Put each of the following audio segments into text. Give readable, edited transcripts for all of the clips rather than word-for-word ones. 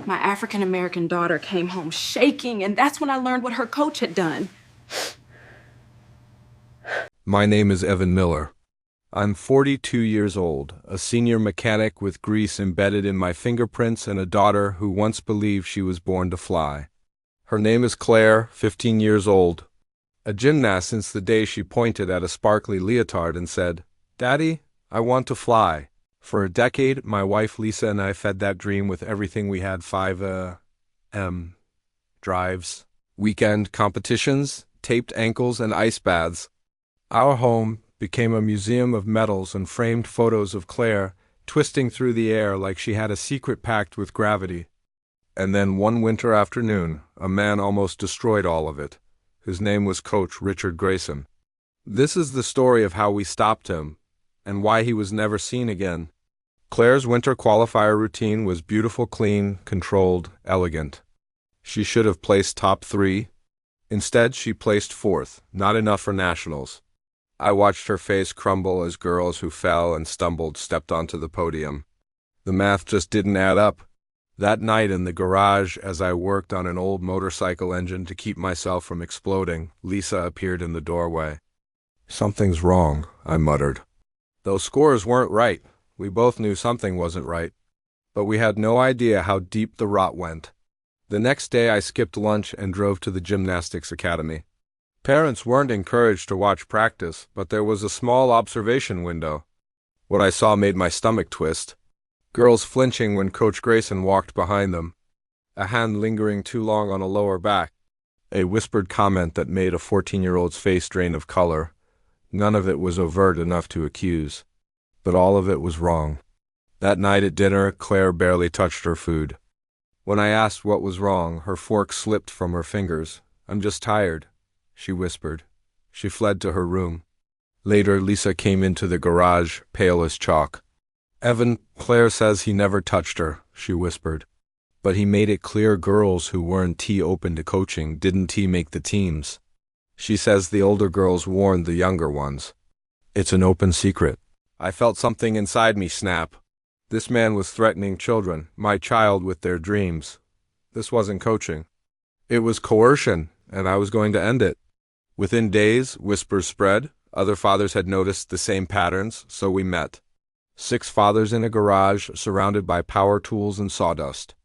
My African-American daughter came home shaking, and that's when I learned what her coach had done. My name is Evan Miller. I'm 42 years old, a senior mechanic with grease embedded in my fingerprints and a daughter who once believed she was born to fly. Her name is Claire, 15 years old, a gymnast since the day she pointed at a sparkly leotard and said, "Daddy, I want to fly." For a decade, my wife Lisa and I fed that dream with everything we had: drives, weekend competitions, taped ankles, and ice baths. Our home became a museum of medals and framed photos of Claire twisting through the air like she had a secret pact with gravity. And then one winter afternoon, a man almost destroyed all of it. His name was Coach Richard Grayson. This is the story of how we stopped him and why he was never seen again. Claire's winter qualifier routine was beautiful, clean, controlled, elegant. She should have placed top 3. Instead, she placed 4th, not enough for nationals. I watched her face crumble as girls who fell and stumbled stepped onto the podium. The math just didn't add up. That night in the garage, as I worked on an old motorcycle engine to keep myself from exploding, Lisa appeared in the doorway. "Something's wrong," I muttered. Those scores weren't right. We both knew something wasn't right. But we had no idea how deep the rot went. The next day I skipped lunch and drove to the Gymnastics Academy. Parents weren't encouraged to watch practice, but there was a small observation window. What I saw made my stomach twist. Girls flinching when Coach Grayson walked behind them. A hand lingering too long on a lower back. A whispered comment that made a 14-year-old's face drain of color. None of it was overt enough to accuse. But all of it was wrong. That night at dinner, Claire barely touched her food. When I asked what was wrong, her fork slipped from her fingers. "I'm just tired," she whispered. She fled to her room. Later, Lisa came into the garage, pale as chalk. "Evan, Claire says he never touched her," she whispered. "But he made it clear girls who weren't open to coaching didn't make the teams. She says the older girls warned the younger ones. It's an open secret." I felt something inside me snap. This man was threatening children, my child, with their dreams. This wasn't coaching. It was coercion, and I was going to end it. Within days, whispers spread. Other fathers had noticed the same patterns, so we met. 6 fathers in a garage, surrounded by power tools and sawdust.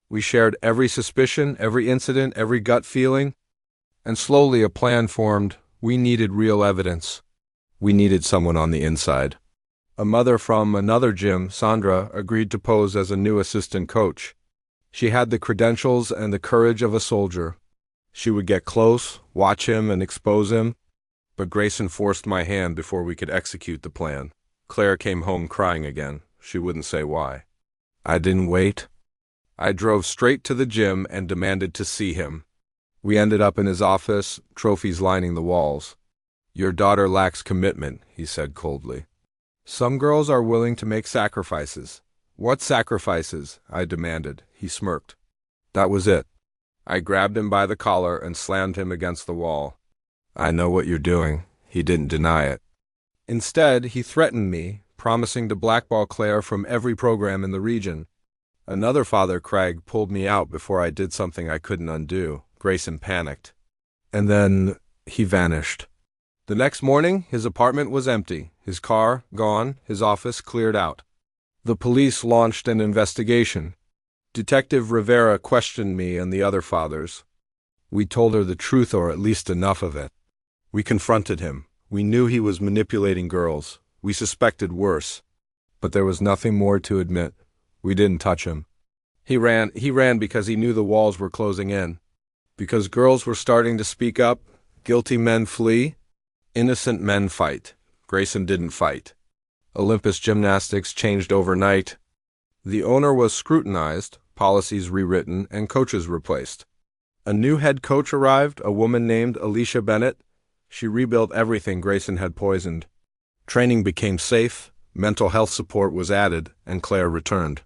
We shared every suspicion, every incident, every gut feeling, and slowly a plan formed. We needed real evidence. We needed someone on the inside. A mother from another gym, Sandra, agreed to pose as a new assistant coach. She had the credentials and the courage of a soldier. She would get close, watch him, and expose him. But Grayson forced my hand before we could execute the plan. Claire came home crying again. She wouldn't say why. I didn't wait. I drove straight to the gym and demanded to see him. We ended up in his office, trophies lining the walls. "Your daughter lacks commitment," he said coldly. "Some girls are willing to make sacrifices." "What sacrifices?" I demanded. He smirked. That was it. I grabbed him by the collar and slammed him against the wall. "I know what you're doing." He didn't deny it. Instead, he threatened me, promising to blackball Claire from every program in the region. Another father, Craig, pulled me out before I did something I couldn't undo. Grayson panicked. And then he vanished. The next morning, his apartment was empty, his car gone, his office cleared out. The police launched an investigation. Detective Rivera questioned me and the other fathers. We told her the truth, or at least enough of it. We confronted him. We knew he was manipulating girls. We suspected worse. But there was nothing more to admit. We didn't touch him. He ran because he knew the walls were closing in. Because girls were starting to speak up. Guilty men flee. Innocent men fight. Grayson didn't fight. Olympus Gymnastics changed overnight. The owner was scrutinized, policies rewritten, and coaches replaced. A new head coach arrived, a woman named Alicia Bennett. She rebuilt everything Grayson had poisoned. Training became safe, mental health support was added, and Claire returned.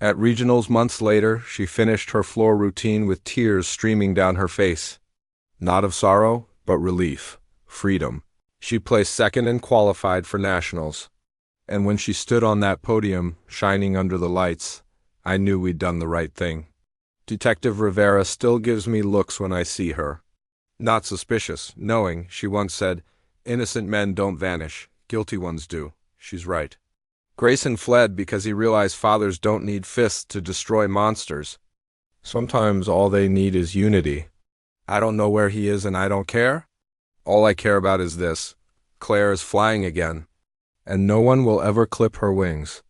At regionals months later, she finished her floor routine with tears streaming down her face. Not of sorrow, but relief, freedom. She placed second and qualified for nationals. And when she stood on that podium, shining under the lights, I knew we'd done the right thing. Detective Rivera still gives me looks when I see her. Not suspicious, knowing, she once said, innocent men don't vanish, guilty ones do. She's right. Grayson fled because he realized fathers don't need fists to destroy monsters. Sometimes all they need is unity. I don't know where he is and I don't care. All I care about is this. Claire is flying again. And no one will ever clip her wings.